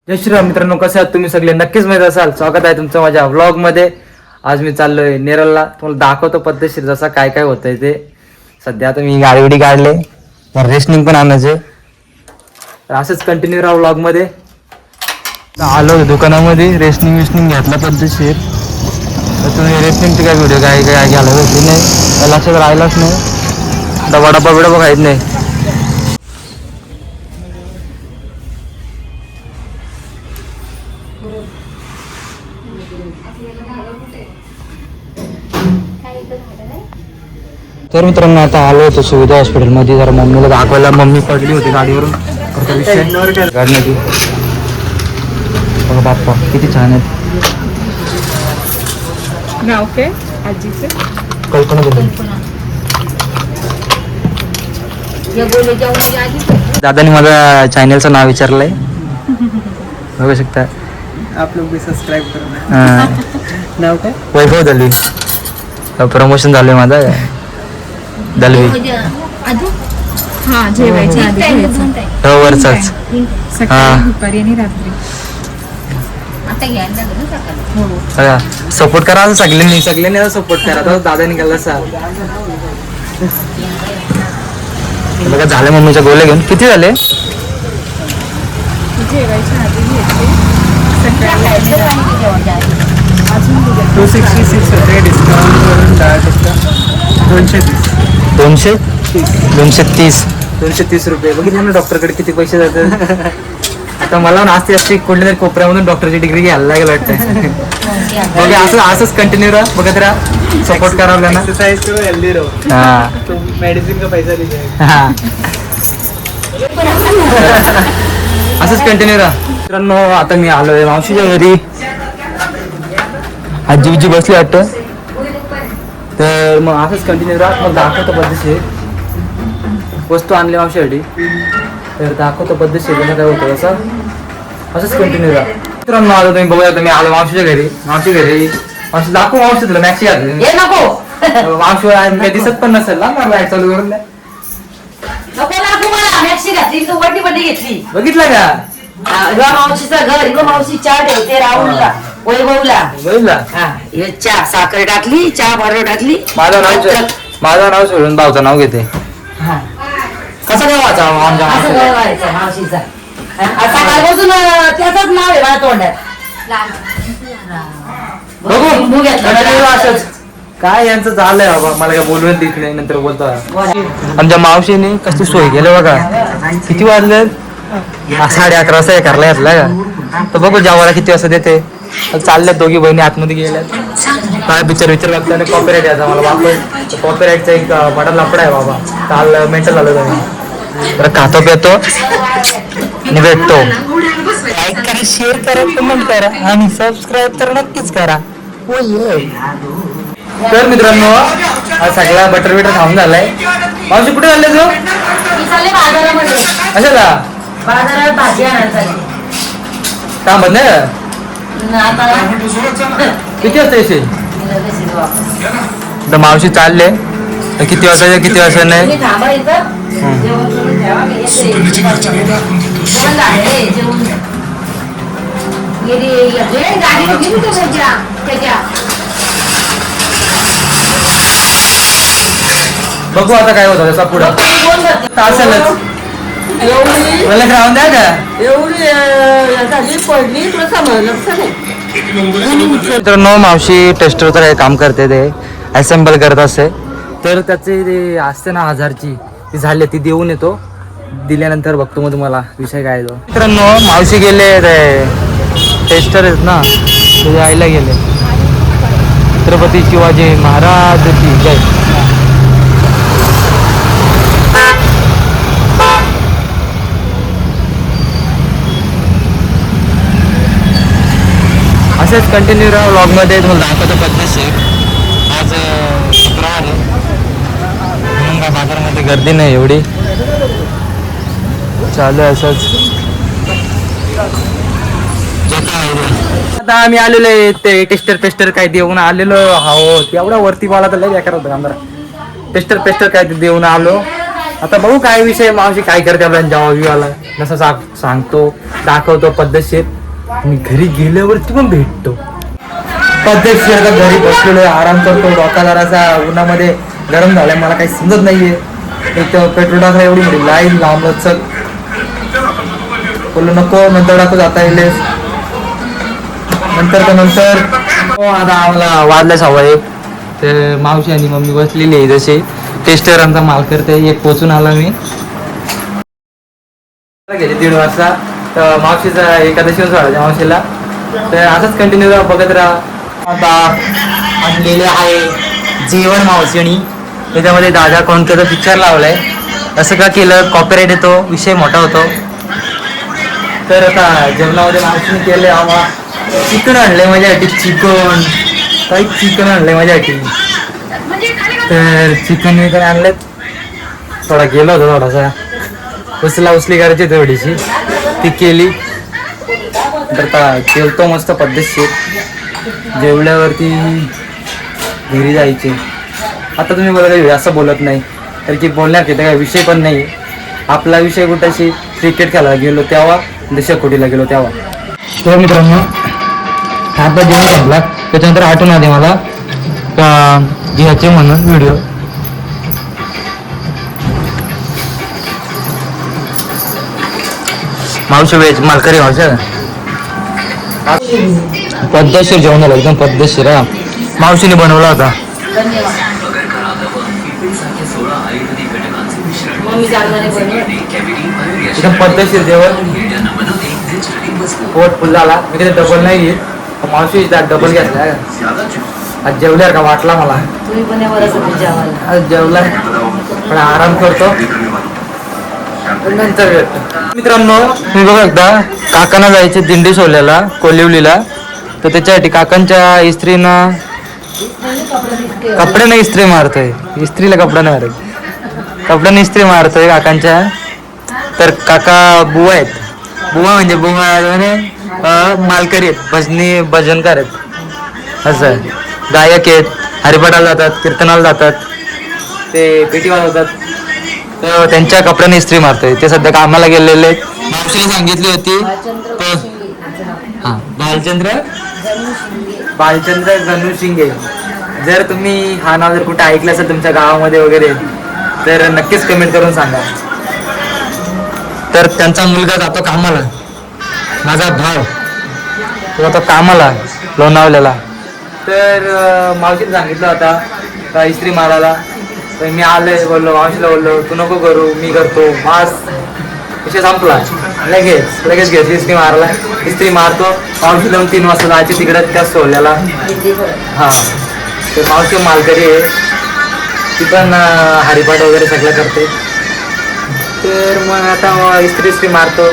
जय श्रीराम मित्रांनो, कसे आहात तुम्ही सगळे? नक्कीच माहित असाल. स्वागत आहे तुमचं माझ्या व्लॉग मध्ये. आज मी चाललोय नेरळला. तुम्हाला दाखवतो पद्धतशीर जसा काय काय होतंय ते. सध्या आता मी गाडी काढले, रेशनिंग पण आणायचे. तर असंच कंटिन्यू राहा व्लॉग मध्ये. आलो दुकानामध्ये रेशनिंग घेतला पद्धतशीर. तर तुम्ही रेशनिंगचे काय व्हिडिओ काय घ्यायला भेटली नाही, लक्षात राहिलाच नाही. वडापाव बिडापाव खायच नाही. तर मित्रांनो, आता आलो होतो सुविधा हॉस्पिटलमध्ये. जरा मम्मीला दाखवायला. मम्मी पडली होती गाडीवरून. गाडीची बघा बाप्पा किती छान आहेत. नाव काय आजीचं? कल्पना दिली. दादानी माझ्या चॅनलचं नाव विचारलंय, बघू शकता. आप लोग भी सब्सक्राइब करो. नाव काय? वैभव दलवी. प्रमोशन झालंय माझं. दलवी हा, जेवायच्या आधी घ्यायचं. वरचाच. सकाळी, दुपारी आणि रात्री. सपोर्ट करा सगळ्यांनी सपोर्ट करा. तर दादानी केला सर. बघा झाले मम्मीच्या गोळे घेऊन. किती झाले? जेवायच्या आधी घ्यायचे. सकाळी अजून 266 होते डिस्काउंट करून 10%. 230 रुपये. बघितलं ना डॉक्टरकडे किती पैसे जातात. आता मला ना असते असते कुठल्या तरी कोपऱ्यामधून डॉक्टरची डिग्री घ्यायला लागेल वाटतं. बघा असंच कंटिन्यू राहा, बघत राहा, सपोर्ट करा आपल्याला. एक्सरसाइज करो, हेल्दी रहो. हा तो मेडिसिन का पैसा नहीं जाएगा. हा असंच कंटिन्यू राहा मित्रांनो. आता मी आलोय मावशीच्या घरी. आजी बसली वाटतं. तर मग असंच कंटिन्यू राहा. मग दाखवतो पद्धतशीर वस्तू आणली मावशीसाठी. तर दाखवतो पद्धतशीर कसं काय होतं असं. असंच कंटिन्यू राहा मित्रांनो. आता तुम्ही बघूया, तुम्ही आलो मावशीच्या घरी. मावशी दाखव. मावशी तुला मॅक्सी घातली नको. मावशी काही दिसत पण नसेल ना. लाईट चालू करून द्या. बघितलं का? मावशीचं घर मावशी चहा ठेवते राहुलला, वैभवला. बघितला. चहा साखर टाकली, चहा बरोबर टाकली. माझं नाव सोडून भाऊचं नाव घेते. कसं काय वाचा असं व्हायचं मावशीचा. सकाळपासून त्याचंच नाव आहे माझ्या तोंडात. बघू असंच काय यांचं झालंय बाबा. मला काय बोलवून देत नाही, नंतर बोलतो. आमच्या मावशीने कसली सोय केली बघा. किती वाजले? 11:30 वाजता करला घेतला का. तर बघू जेवायला किती वाजता देते. चालल्यात दोघी बहिणी आतमध्ये गेल्यात. काय विचार बघताना कॉपीराईट यायचा मला बाप. कॉपीराईटचा एक बडा लफडा आहे बाबा. काल मेंटल झालं तुम्ही. तर खातो पितो आणि भेटतो. लाईक करा, शेअर करा, कमेंट करा आणि सबस्क्राईब तर नक्कीच करा. तर मित्रांनो, हा सगळा बटर खाऊन झालाय. मावशी कुठे चालले तू? बाजारामध्ये अशाला बाजारात भाजी आणायला चालली. काम बंद नाही. आता किती वाजता येशील? तर मावशी चालले. तर किती वाजता नाही. थांबा इथं. जेवण करून ठेवा. मी येते. जेवण झालंय, जेवण गाडी घेऊन त्याच्या. बघू आता काय होतं त्याचा पुढं. असेलच मला राहून द्या का. एवढी पडली तुला समजलं. मित्रांनो, मावशी टेस्टरचं काही काम करते. ते असेंबल करत असते. तर त्याचे ते असते ना 1000ची ती झाली, ती देऊन येतो. दिल्यानंतर बघतो मग तुम्हाला विषय काय तो. मित्रांनो, मावशी गेले ते टेस्टर आहेत ना, ते यायला गेले. छत्रपती शिवाजी महाराज की जय. असेच कंटिन्यू राहा व्लॉगमध्ये. तुम्हाला दाखवतो पद्धतशीर. आज शुक्रवार आहे म्हणून काय बाजारामध्ये गर्दी नाही एवढी. चालू आहे असंच. आता आम्ही आलेलो आहे ते टेस्टर काय देऊन आलेलो. हो, एवढा वरती मला तर लय बेकार होतं. टेस्टर काय देऊन आलो. आता बघू काय विषय, मावशी काय करते आपल्या जेव्हा जसं सांगतो, दाखवतो पद्धतशीर, आणि घरी गेल्यावरती पण भेटतो पद्धतशीर. आता घरी बसलेलो आराम करतो, डोका जरासा उन्हामध्ये गरम झालाय, मला काही समजत नाहीये. एक तर पेट्रोल टाका एवढी मोठी लाईन लांबच बोललो नको, नंतर टाकू जाता येईल नंतर हो. आता आम्हाला वाजल्या 1:15 ते मावशी आणि मम्मी बसलेली आहे जसे टेस्टर आमचा माल करते. एक पोचून आला मी गेले 1:30 वाजता. तर मावशीचा एकादशी सोडायच्या मावशीला, तर असंच कंटिन्यू बघत राहा. आता आणलेले आहे जेवण मावशीनी, त्याच्यामध्ये दादा कोणत्याचा पिक्चर लावलाय. असं का केलं, कॉपीराईट येतो, विषय मोठा होतो. तर आता जेवणामध्ये मावशीने केले आम्हाला चिकन आणले माझ्यासाठी, चिकन आणले माझ्यासाठी. तर चिकन वगैरे आणलेत, थोडा गेलो होता, थोडासा उचली करायची थोडीशी, ती केली. तर आता केलतो मस्त पद्धतशीर. जेवल्यावरती घरी जायचे. आता तुम्ही बोलत असं बोलत नाही, तर की बोलण्यात येतं काय विषय पण नाही. आपला विषय कुठाशी क्रिकेट खेळायला गेलो तेव्हा, दशकोटीला गेलो तेव्हा. तर मित्रांनो आता जेवण संपला, त्याच्यानंतर आठवण आली मला घ्यायचे म्हणून व्हिडिओ. मावशी वेज मालकरी मावशी पद्धतशीर जेवण झालं, एकदम पद्धतशीर. हा मावशीने बनवला होता. एकदम पद्धतशीर जेवण, पोट फुल झाला. मी कधी डबल नाही घेत, मावशी डबल घेतला. आज जेवल्यावर का वाटला मला, आज जेवला पण आराम करतो नंतर भेटतो. मित्रांनो मी बघा एकदा काकांना जायचे दिंडी सोल्याला कोलिवलीला, तर त्याच्यासाठी काकांच्या इस्त्रीनं कपड्याने इस्त्री मारतोय, इस्त्रीला कपडा नाही मारत, कपड्याने इस्त्री मारतोय काकांच्या. तर काका बुवा आहेत, बुवा म्हणजे मालकरी आहेत, भजनकार आहेत, असं गायक आहेत, हरिपाठाला जातात, कीर्तनाला जातात, ते पेटी वाजवतात. तर त्यांच्या कपड्याने इस्त्री मारतोय. ते सध्या कामाला गेलेले आहेत. मावशीने सांगितली होती बालचंद्र गणू शिंगे. जर तुम्ही हा नाव जर कुठे ऐकलं असेल तुमच्या गावामध्ये वगैरे, तर नक्कीच कमेंट करून सांगा. तर त्यांचा मुलगा जातो कामाला, माझा भाव तो जातो कामाला लोणावल्याला. तर मावशीने सांगितलं होता इस्त्री मारायला, तर मी आलोय, बोललो मावशीला, बोललो तू नको करू मी करतो. मास विषय संपला, लगेच इस्त्री मारला, इस्त्री मारतो. मावशी लावून 3 वाजता जायची तिकडे त्या सोल्याला. हां तर मावशी मालकरी आहे, ती पण हरिपाठ वगैरे सगळं करते. तर मग आता इस्त्री मारतो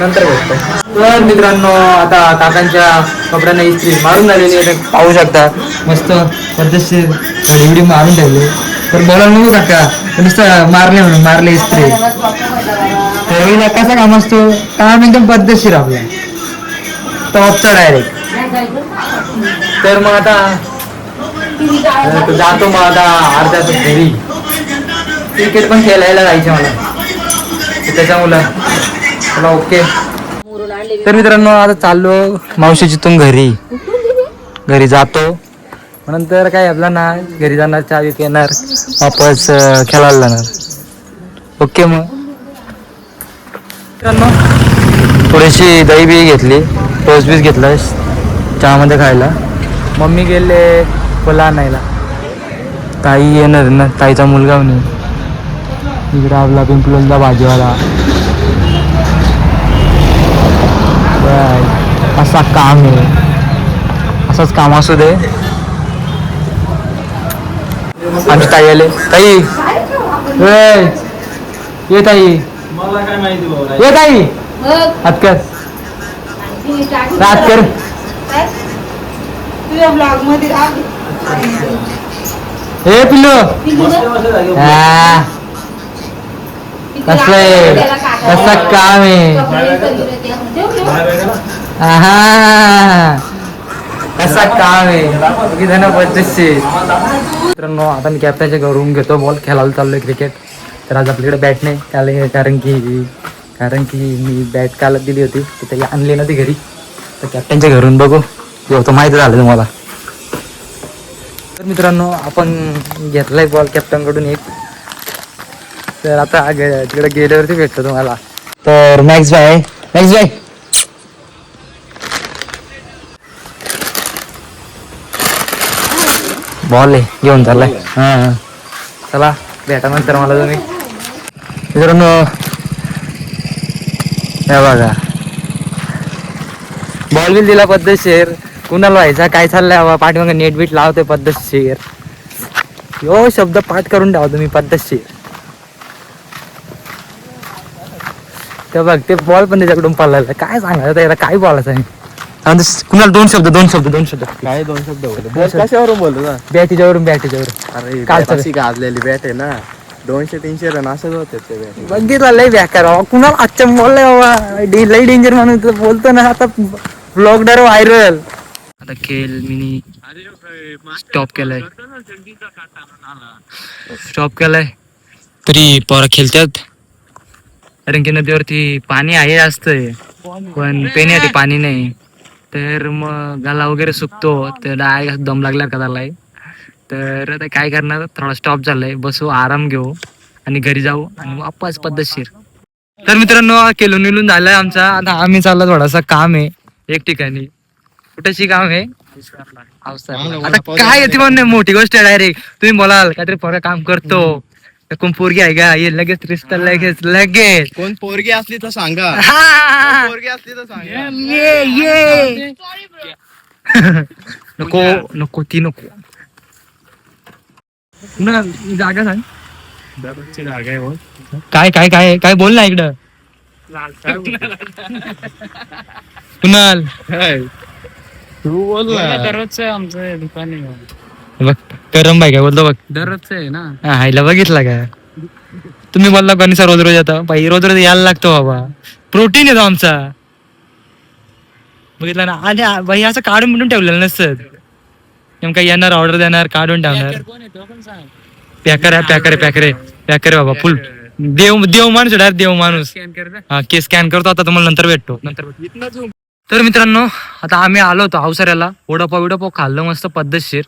नंतर भेटतो. तर मित्रांनो आता काकांच्या कपड्यांना इस्त्री मारून झालेली आहे, पाहू शकता मस्त पद्धतशीर घडी मारून ठेवली. तर बोलायला नको काका, नुसतं मारले म्हणून मारले इस्त्री. त्यावेळेला कसा काम असतो, काम एकदम पद्धतशीर आपल्या टॉपचा डायरेक्ट. तर मग आता जातो, मग आता अर्ध्या तास घरी. क्रिकेट पण खेळायला जायचं मला, त्याच्यामुळं चला ओके. तर मित्रांनो आता चाललो मावशीची तुम घरी जातो. नंतर काय आपला ना घरी जाणार, चहा येणार, वापस खेळायला जाणार. ओके मग मित्रांनो थोडीशी दही बी घेतली, टोस्ट बीस घेतला चहामध्ये खायला. मम्मी गेले फुलं आणायला, ताई येणार ना, ताईचा मुलगा म्हणे. इकडे आपला पिंपळूणचा भाजीवाला. असा काम आहे, असंच काम असू दे. आमची ताई आले, ताई ये ताई, ये ताई हात कर, हात कर. हे पिल्लू कसं काम आहे, कसा काम आहे ना पद्धतशीर. मित्रांनो आता मी कॅप्टनच्या घरून घेतो बॉल, खेळायला चाललोय क्रिकेट. तर आज आपल्याकडे बॅट नाही कारण की मी बॅट काल दिली होती तर त्याला आणली ना ती घरी. तर कॅप्टनच्या घरून बघू तो माहिती झालं तुम्हाला. तर मित्रांनो आपण घेतलाय बॉल कॅप्टनकडून एक. तर आता तिकडे गेल्यावरती भेटतो तुम्हाला. तर मॅक्स भाई बॉल आहे घेऊन चाललाय. हा चला भेटा नंतर मला तुम्ही. मित्रांनो हे बघा बॉल बिल दिला पद्धतशीर. कुणाला व्हायचा काय चाललंय हवा पाठीमागे नेट बीट लावतोय पद्धतशीर. यो शब्द पाठ करून ठेवा तुम्ही पद्धतशीर. ते बघ ते बॉल पण त्याच्याकडून पडलेला. काय सांगायचं त्याला काय बोलायचं आहे. कुणाला दोन शब्द काय 2 शब्द बोलतो कशावरून बोलतो ना. बॅटीच्यावरून अरे कालचं अशी गाजलेली बॅट आहे ना. 200-300 रन असंच होते ते बॅट. बघितलं लय बेकार बाबा. कुणाला आजच्या बोललाय बाबा लय डेंजर माणूस बोलतो ना. आता ब्लॉगडर व्हायरल. आता खेळ मिनी स्टॉप केलाय तरी पोरं खेळतात. कारण की नदीवरती पाणी आहे जास्त पण पिण्यासाठी पाणी नाही. तर मग गाला वगैरे सुकतो. तर डायरेक्ट दम लागला का झालाय. तर आता काय करणार थोडा स्टॉप झालाय. बसू आराम घेऊ आणि घरी जाऊ आणि वापस पद्धतशीर. तर मित्रांनो केलून निलून झालाय आमचा. आता आम्ही चालला थोडासा काम आहे एक ठिकाणी. कुठेची काम आहे आता काय येते म्हणून मोठी गोष्ट आहे. डायरेक्ट तुम्ही बोलाल काहीतरी पोरं काम करतो कोण पोरगी आहे का ये लगेच रिश्ता लगेच कोण पोरगी असली तर सांगा. हा. पोरगी असली तर सांगा. ये नको ती नको ना जागा सांग. जागा आहे काय काय काय काय बोल ना इकडं कुणाल. तू बोल ना. दररोजच आमचं दुकान आहे. बघ करम बाई काय बोलतो बघ. दररोजच आहे ना. हायला बघितला का तुम्ही बोलला गणिसा रोज येतो बाई. रोज यायला लागतो बाबा. प्रोटीन येतो आमचा. बघितलं ना. आणि बाई असं काढून मिटून ठेवलेलं नसतं. नेमका येणार ऑर्डर देणार काढून ठेवणार. कोण येतो पण सांग. पॅकर बाबा फुल देव माणूस डायरेक्ट देव माणूस. स्कॅन कर ना. हा केस स्कॅन करतो. आता तुम्हाला नंतर भेटतो. तर मित्रांनो आता आम्ही आलो होतो अवसऱ्याला. वडापाव खाल्लं मस्त पद्धतशीर.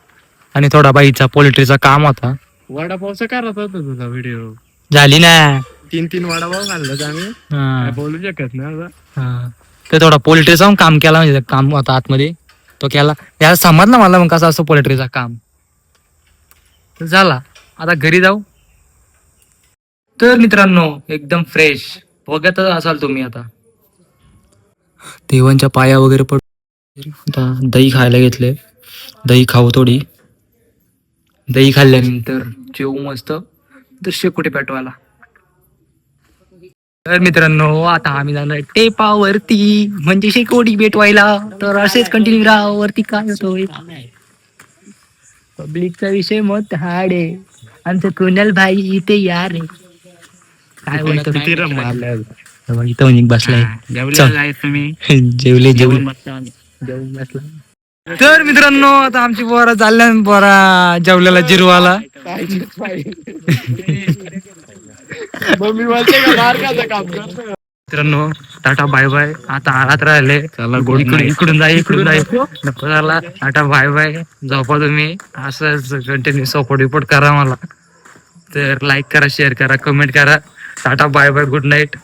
आणि थोडा बाईचा पोल्ट्रीचा काम होता. वडापावचं करत होता तुझा व्हिडिओ. झाली ना. 3 वडापाव खाल्लं आम्ही. हा. बोलू शकत ना आता. हा. ते थोडा पोल्ट्रीचा काम केला म्हणजे काम होता आतमध्ये तो केला. याला समजलं मला मग कसं असतं पोल्ट्रीचा काम. झाला आता घरी जाऊ. तर मित्रांनो एकदम फ्रेश बघतच असाल तुम्ही आता. देवांच्या पाया वगैरे पड. आता दही खायला घेतले. दही खाऊ थोडी. दही खाल्ल्यानंतर जेवू मस्त. तर शेकोटी पेटवायला. तर मित्रांनो आता आम्ही जाणार टेपावरती म्हणजे शेकोटी पेटवायला. तर असेच कंटिन्यू राहा. वरती काय होतोय पब्लिकचा विषय मत हाड आहे. आमचं कुणाल भाई इथे यार आहे. काय बोलतो इथं म्हणजे बसलाय. जेवले जेवून बसला. तर मित्रांनो आता आमची पोरा चालल्या पोरा जेवलेला जिरवाला. मित्रांनो टाटा बाय बाय. आता आळात राहिले. इकडून जाई नको झाला. टाटा बाय बाय. झोपा तुम्ही. असंच कंटिन्यू सपोर्ट विपोर्ट करा मला. तर लाईक करा शेअर करा कमेंट करा. टाटा बाय बाय गुड नाईट.